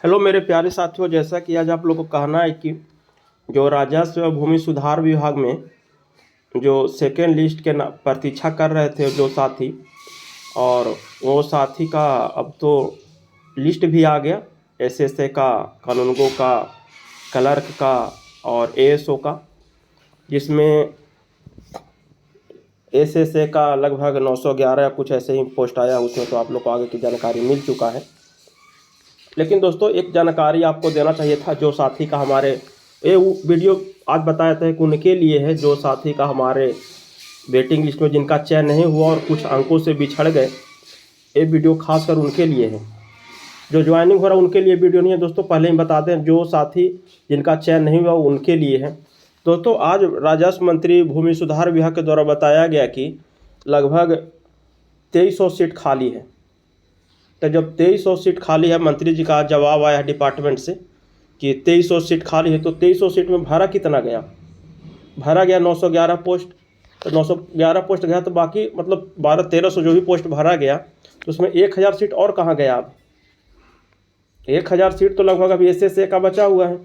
Hello मेरे प्यारे साथियों, जैसा कि आज आप लोगों को कहना है कि जो राजस्व एवं भूमि सुधार विभाग में जो सेकेंड लिस्ट के प्रतीक्षा कर रहे थे जो साथी, और वो साथी का अब तो लिस्ट भी आ गया। एसएसए का, कानूनगो का, क्लर्क का और एएसओ का, जिसमें एसएसए का लगभग 911 या कुछ ऐसे ही पोस्ट आया उसमें, तो आप लोग को आगे की जानकारी मिल चुका है। लेकिन दोस्तों एक जानकारी आपको देना चाहिए था। जो साथी का हमारे ये वीडियो आज बताया था कि उनके लिए है, जो साथी का हमारे वेटिंग लिस्ट में जिनका चयन नहीं हुआ और कुछ अंकों से बिछड़ गए, ये वीडियो खासकर उनके लिए है। जो ज्वाइनिंग हो रहा है उनके लिए वीडियो नहीं है दोस्तों, पहले ही बता दें। जो साथी जिनका चयन नहीं हुआ उनके लिए है। दोस्तों आज राजस्व मंत्री भूमि सुधार विभाग के द्वारा बताया गया कि लगभग 2300 सीट खाली है। तो जब 2300 सीट खाली है, मंत्री जी का जवाब आया है डिपार्टमेंट से कि 2300 सीट खाली है, तो 2300 सीट में भरा कितना गया? भरा गया 911 पोस्ट। तो 911 पोस्ट गया, तो बाकी मतलब 1200-1300 जो भी पोस्ट भरा गया, तो उसमें 1000 सीट और कहाँ गया? अब 1000 सीट तो लगभग अभी एसएसए का बचा हुआ है।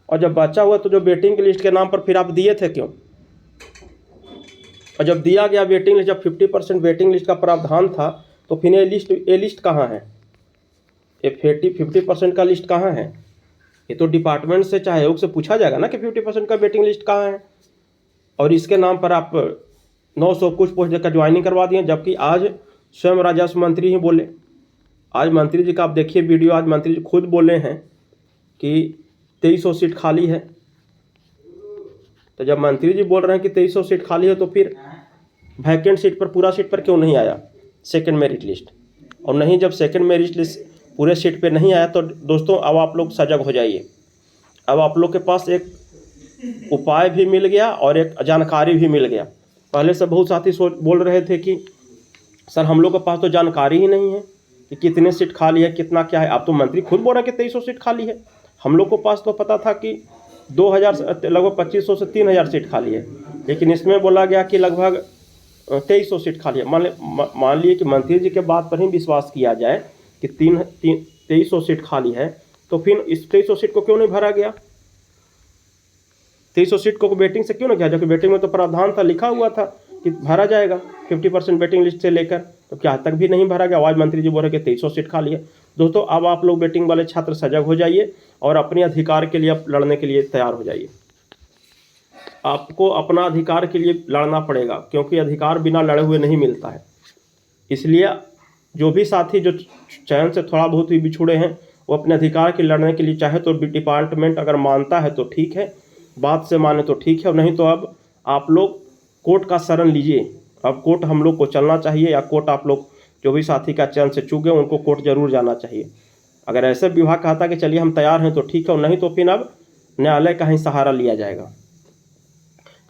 और जब बचा हुआ तो जो वेटिंग की लिस्ट के नाम पर फिर आप दिए थे क्यों? और जब दिया गया वेटिंग लिस्ट, जब 50% वेटिंग लिस्ट का प्रावधान था, तो फिर ये लिस्ट कहाँ है? ये 50% का लिस्ट कहाँ है? ये तो डिपार्टमेंट से चाहे उससे पूछा जाएगा ना कि 50% का वेटिंग लिस्ट कहाँ है। और इसके नाम पर आप 900 कुछ पोस्ट देकर ज्वाइनिंग करवा दिए, जबकि आज स्वयं राजस्व मंत्री ही बोले। आज मंत्री जी का आप देखिए वीडियो, आज मंत्री जी खुद बोले हैं कि 2300 सीट खाली है। तो जब मंत्री जी बोल रहे हैं कि 2300 सीट खाली है, तो फिर वैकेंट सीट पर, पूरा सीट पर क्यों नहीं आया सेकंड मेरिट लिस्ट? और नहीं, जब सेकंड मेरिट लिस्ट पूरे सीट पे नहीं आया, तो दोस्तों अब आप लोग सजग हो जाइए। अब आप लोग के पास एक उपाय भी मिल गया और एक जानकारी भी मिल गया। पहले से बहुत साथी बोल रहे थे कि सर हम लोग के पास तो जानकारी ही नहीं है कि कितने सीट खाली है, कितना क्या है। अब तो मंत्री खुद बोल रहे हैं कि 2300 सीट खाली है। हम लोग को पास तो पता था कि 2000 लगभग 2500 से 3000 सीट खाली है, लेकिन इसमें बोला गया कि लगभग 2300 सीट खाली है। मान लिए कि मंत्री जी के बात पर ही विश्वास किया जाए कि 2300 सीट खाली है, तो फिर इस 2300 सीट को क्यों नहीं भरा गया? 2300 सीट को वेटिंग से क्यों नहीं किया? जबकि वेटिंग में तो प्रावधान था, लिखा हुआ था कि भरा जाएगा 50% वेटिंग लिस्ट से लेकर, तो क्या तक भी नहीं भरा गया? आज मंत्री जी बोल रहे कि 2300 सीट खाली है। दोस्तों अब आप लोग वेटिंग वाले छात्र सजग हो जाइए और अपने अधिकार के लिए लड़ने के लिए तैयार हो जाइए। आपको अपना अधिकार के लिए लड़ना पड़ेगा, क्योंकि अधिकार बिना लड़े हुए नहीं मिलता है। इसलिए जो भी साथी जो चयन से थोड़ा बहुत भी बिछुड़े हैं, वो अपने अधिकार के लड़ने के लिए चाहे तो डिपार्टमेंट अगर मानता है तो ठीक है, बात से माने तो ठीक है, और नहीं तो अब आप लोग कोर्ट का शरण लीजिए। अब कोर्ट हम लोग को चलना चाहिए, या कोर्ट आप लोग जो भी साथी का चयन से चूक गए उनको कोर्ट जरूर जाना चाहिए। अगर ऐसे विभाग कहता कि चलिए हम तैयार हैं तो ठीक है, और नहीं तो फिर अब न्यायालय का ही सहारा लिया जाएगा।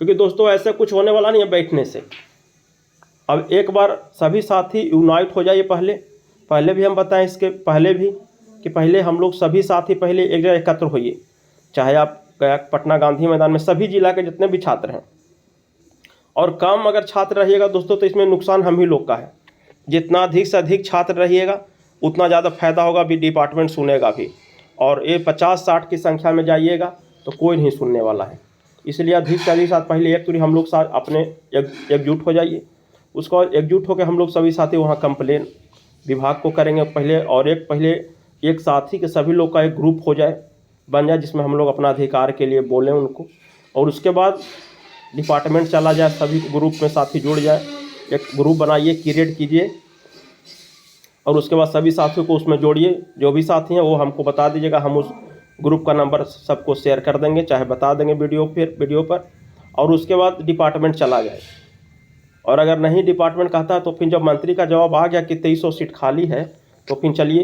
क्योंकि दोस्तों ऐसे कुछ होने वाला नहीं है बैठने से। अब एक बार सभी साथी यूनाइट हो जाइए। पहले भी हम बताएं, इसके पहले भी, कि पहले हम लोग सभी साथी पहले एक जगह एकत्र होइए। चाहे आप गया पटना गांधी मैदान में सभी जिला के जितने भी छात्र हैं, और कम अगर छात्र रहिएगा दोस्तों तो इसमें नुकसान हम ही लोग का है। जितना अधिक से अधिक छात्र रहिएगा उतना ज़्यादा फायदा होगा, भी डिपार्टमेंट सुनेगा भी। और ये 50-60 की संख्या में जाइएगा तो कोई नहीं सुनने वाला है। इसलिए अधिक से अधिक साथ पहले एक हम लोग साथ अपने एकजुट हो जाइए। उसको एकजुट होकर हम लोग सभी साथी वहाँ कंप्लेन विभाग को करेंगे पहले, और एक साथी के सभी लोग का एक ग्रुप हो जाए, बन जाए, जिसमें हम लोग अपना अधिकार के लिए बोलें उनको। और उसके बाद डिपार्टमेंट चला जाए, सभी ग्रुप में साथी जुड़ जाए, एक ग्रुप बनाइए, क्रिएट कीजिए, और उसके बाद सभी साथियों को उसमें जोड़िए। जो भी साथी हैं वो हमको बता दीजिएगा, हम उस ग्रुप का नंबर सबको शेयर कर देंगे, चाहे बता देंगे वीडियो पर। और उसके बाद डिपार्टमेंट चला जाए। और अगर नहीं डिपार्टमेंट कहता है, तो फिर जब मंत्री का जवाब आ गया कि 2300 सीट खाली है, तो फिर चलिए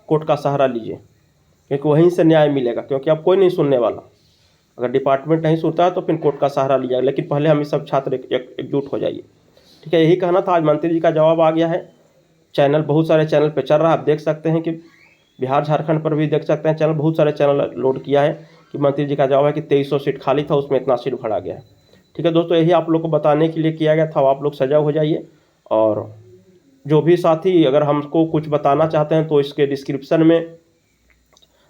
कोर्ट का सहारा लीजिए, क्योंकि वहीं से न्याय मिलेगा। क्योंकि अब कोई नहीं सुनने वाला। अगर डिपार्टमेंट नहीं सुनता है तो फिर कोर्ट का सहारा लिया, लेकिन पहले हम सब छात्र एकजुट हो जाइए। ठीक है, यही कहना था। आज मंत्री जी का जवाब आ गया है। चैनल बहुत सारे चैनल पे चल रहा है, आप देख सकते हैं कि बिहार झारखंड पर भी देख सकते हैं चैनल, बहुत सारे चैनल लोड किया है कि मंत्री जी का जवाब है कि 2300 सीट खाली था, उसमें इतना सीट भरा गया है। ठीक है दोस्तों, यही आप लोग को बताने के लिए किया गया था। आप लोग सजग हो जाइए। और जो भी साथी अगर हमको कुछ बताना चाहते हैं तो इसके डिस्क्रिप्शन में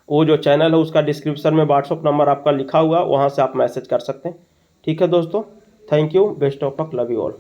वो जो चैनल है उसका डिस्क्रिप्शन में व्हाट्सअप नंबर आपका लिखा हुआ, वहाँ से आप मैसेज कर सकते हैं। ठीक है दोस्तों, thank you, best of luck, love you all.